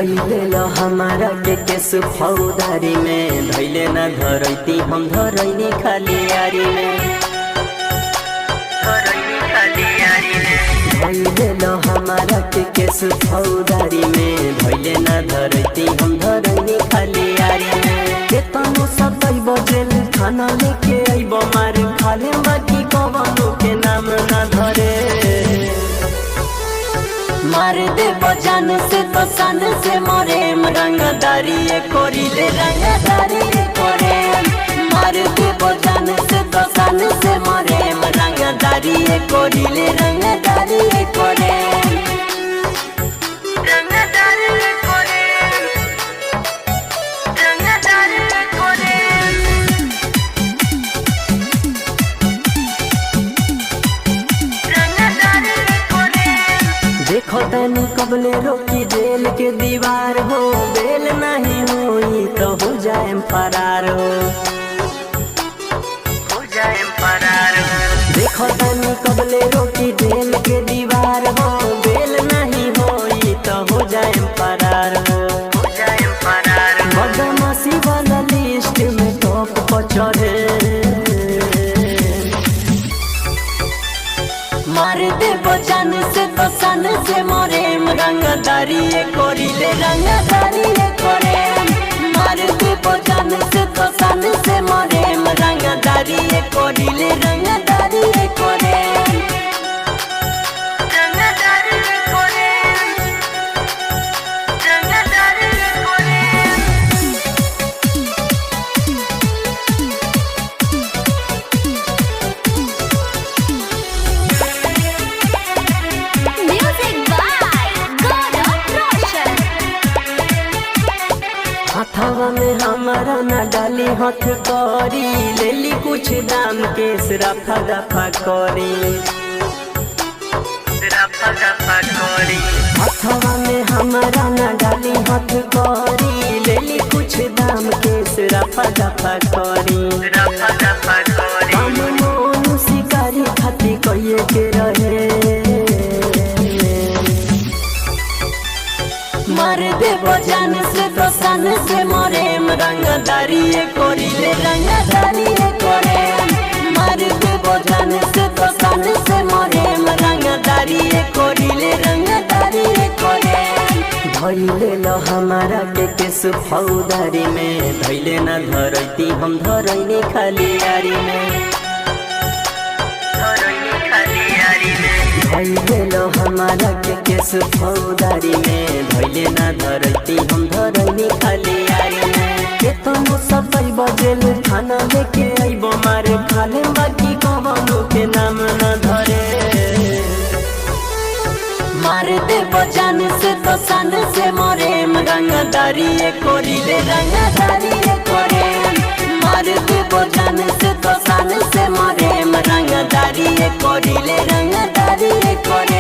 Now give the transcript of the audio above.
धैले ल हमारा के केस फौदारी में धैले न धरैती हम धरैनी खाली यारी में धैले ल हमारा के केस फौदारी में धैले न धरैती हम धरैनी खाली यारी में केतनो सतै बजेल खाना लेके आइब मार खाले बाकी कवनो के नाम न धरे मार दे बजान से तो सन से मोरे रंगदारी कोरिले रंगदारी कोरे मार दे बजान से तो सन से मोरे रंगदारी कोरिले रंगदारी कोरे रंगदारी कोरे रंगदारी कोरे देखो तनी कबले रोकी जेल के दीवार हो बेल नहीं हुई तो हो जाए फरार हो जाए फरार हो देखो तनी कबले रोकी जेल के दीवार हो बेल नहीं हुई तो हो जाए फरार हो जाए फरार बदमाशी वाला लिस्ट में टॉप पर चढ़े मार दे बजान से तो सन से मोरे रंगदारी कोरिले रंगदारी कोरे मार दे बजान से तो सन से मोरे रंगदारी कोरिले रंगदारी कोरे रंगदारी कोरे रंगदारी कोरे हथवा में हमारा न डाली हथ करी लेली कुछ दाम के रफा दफा करी हथवा में हमारा न डाली हथ करी लेली कुछ दाम के रफा दफा करी हम मोनू शिकारी खाती कहिए के रहे मार दे बजान से तो सन से मोरे रंगदारी कोरिले रंगदारी कोरे मार दे बजान से तो सन से मोरे रंगदारी कोरिले रंगदारी कोरे धैले ल हमारा के केस फौदारी में धैले न धरैती हम धरैनी खाली यारी में धैले ल हमारा के केस फौदारी में धैले न धरैती हम धरैनी खाली यारी में केतनो सतै बजेल खाना लेके आइब मार खाले बाकी कवनो के नाम न धरे मार दे बजान से तो सन से मोरे रंगदारी कोरिले रंगदारी कोरे मार दे बजान से तो सन से मोरे रंगदारी कोरिले रंगदारी कोरे।